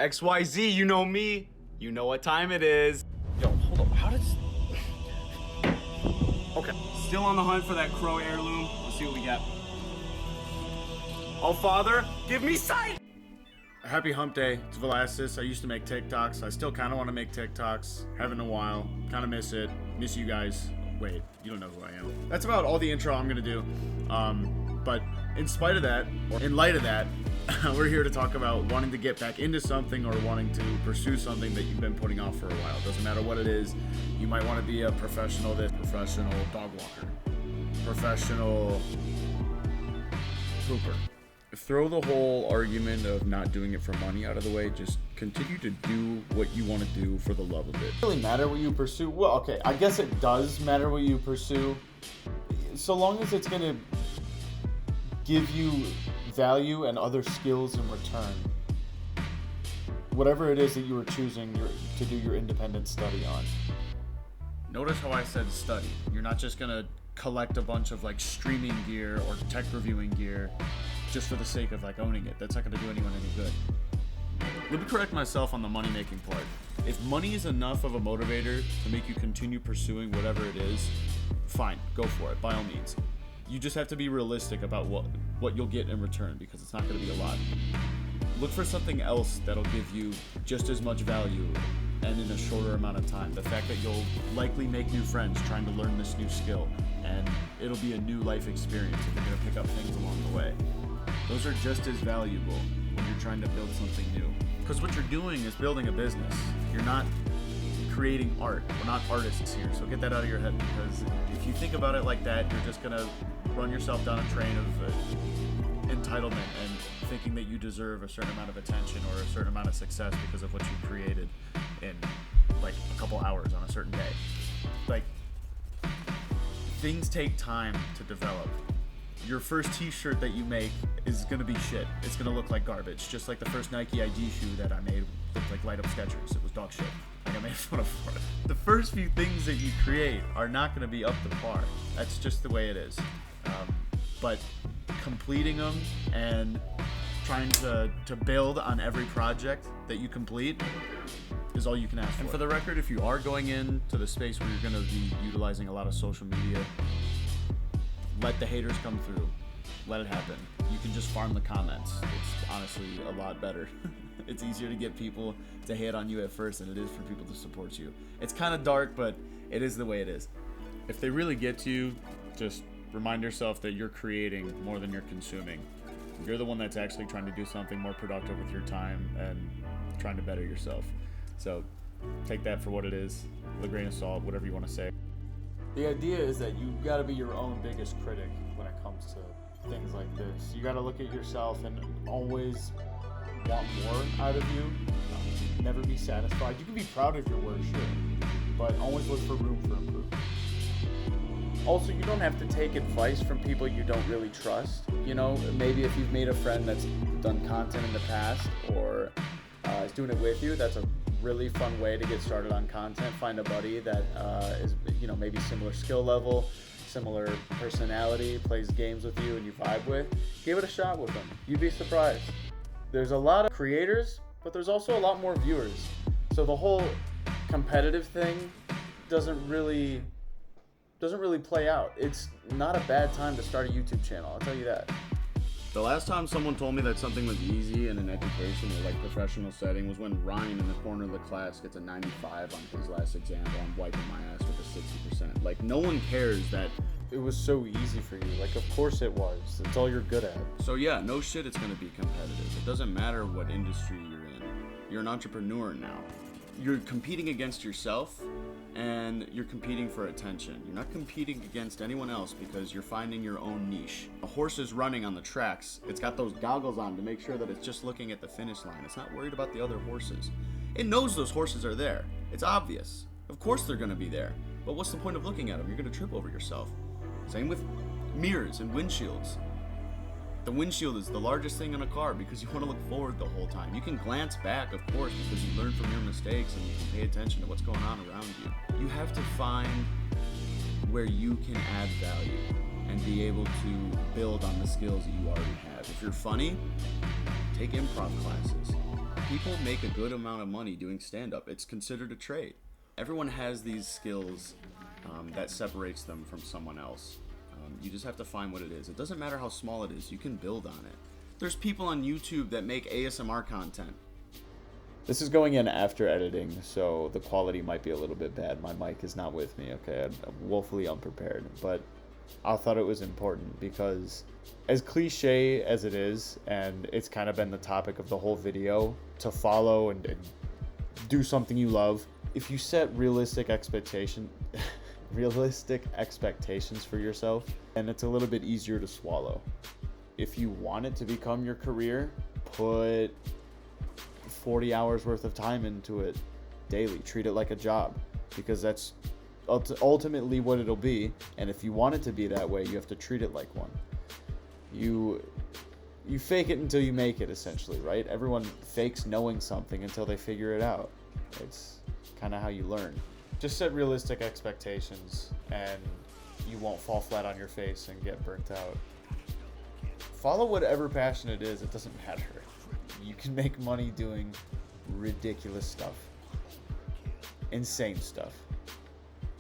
XYZ, you know me. You know what time it is. Yo, hold up. How does... Okay. Still on the hunt for that crow heirloom. Let's see what we got. Oh, Father, give me sight! Happy hump day. It's Velasquez. I used to make TikToks. I still kind of want to make TikToks. Haven't in a while. Kind of miss it. Miss you guys. Wait, you don't know who I am. That's about all the intro I'm going to do. But in spite of that, or in light of that, we're here to talk about wanting to get back into something or wanting to pursue something that you've been putting off for a while. Doesn't matter what it is. You might want to be a professional dog walker, professional pooper. Throw the whole argument of not doing it for money out of the way. Just continue to do what you want to do for the love of it. Does it really matter what you pursue? Well, okay, I guess it does matter what you pursue, so long as it's going to give you value and other skills in return. Whatever it is that you were choosing to do your independent study on. Notice how I said study. You're not just going to collect a bunch of like streaming gear or tech reviewing gear just for the sake of like owning it. That's not going to do anyone any good. Let me correct myself on the money making part. If money is enough of a motivator to make you continue pursuing whatever it is, fine, go for it, by all means. You just have to be realistic about what you'll get in return, because it's not going to be a lot. Look for something else that'll give you just as much value and in a shorter amount of time. The fact that you'll likely make new friends trying to learn this new skill, and it'll be a new life experience if you're going to pick up things along the way. Those are just as valuable when you're trying to build something new. Because what you're doing is building a business. You're not creating art. We're not artists here, so get that out of your head, because if you think about it like that, you're just going to run yourself down a train of entitlement and thinking that you deserve a certain amount of attention or a certain amount of success because of what you created in like a couple hours on a certain day. Like, things take time to develop. Your first t-shirt that you make is gonna be shit. It's gonna look like garbage. Just like the first Nike ID shoe that I made looked like light up Skechers. It was dog shit. Like, I made fun of for it. The first few things that you create are not gonna be up to par. That's just the way it is. But completing them and trying to build on every project that you complete is all you can ask for. And for the record, if you are going into the space where you're gonna be utilizing a lot of social media, let the haters come through. Let it happen. You can just farm the comments. It's honestly a lot better. It's easier to get people to hate on you at first than it is for people to support you. It's kind of dark, but it is the way it is. If they really get to you, just remind yourself that you're creating more than you're consuming. You're the one that's actually trying to do something more productive with your time and trying to better yourself. So take that for what it is, with a grain of salt, whatever you want to say. The idea is that you got to be your own biggest critic when it comes to things like this. You got to look at yourself and always want more out of you. Never be satisfied. You can be proud of your work, sure, but always look for room for improvement. Also, you don't have to take advice from people you don't really trust. You know, maybe if you've made a friend that's done content in the past or is doing it with you, that's a really fun way to get started on content. Find a buddy that is, you know, maybe similar skill level, similar personality, plays games with you and you vibe with. Give it a shot with them. You'd be surprised. There's a lot of creators, but there's also a lot more viewers. So the whole competitive thing doesn't really play out. It's not a bad time to start a YouTube channel, I'll tell you that. The last time someone told me that something was easy in an education or like professional setting was when Ryan in the corner of the class gets a 95 on his last exam while I'm wiping my ass with a 60%. Like, no one cares that. It was so easy for you. Like, of course it was. It's all you're good at. So yeah, no shit, it's gonna be competitive. It doesn't matter what industry you're in. You're an entrepreneur now. You're competing against yourself and you're competing for attention. You're not competing against anyone else because you're finding your own niche. A horse is running on the tracks. It's got those goggles on to make sure that it's just looking at the finish line. It's not worried about the other horses. It knows those horses are there. It's obvious. Of course they're gonna be there. But what's the point of looking at them? You're gonna trip over yourself. Same with mirrors and windshields. The windshield is the largest thing in a car because you want to look forward the whole time. You can glance back, of course, because you learn from your mistakes and you can pay attention to what's going on around you. You have to find where you can add value and be able to build on the skills that you already have. If you're funny, take improv classes. people make a good amount of money doing stand-up. It's considered a trade. Everyone has these skills that separates them from someone else. You just have to find what it is. It doesn't matter how small it is. You can build on it. There's people on YouTube that make ASMR content. This is going in after editing, so the quality might be a little bit bad. My mic is not with me, okay? I'm woefully unprepared, but I thought it was important because as cliche as it is, and it's kind of been the topic of the whole video, to follow and do something you love, if you set realistic expectations for yourself, and it's a little bit easier to swallow. If you want it to become your career, put 40 hours worth of time into it daily. Treat it like a job, because that's ultimately what it'll be. And if you want it to be that way, you have to treat it like one. You fake it until you make it, essentially, right? Everyone fakes knowing something until they figure it out. It's kind of how you learn. Just set realistic expectations and you won't fall flat on your face and get burnt out. Follow whatever passion it is. It doesn't matter. You can make money doing ridiculous stuff. Insane stuff.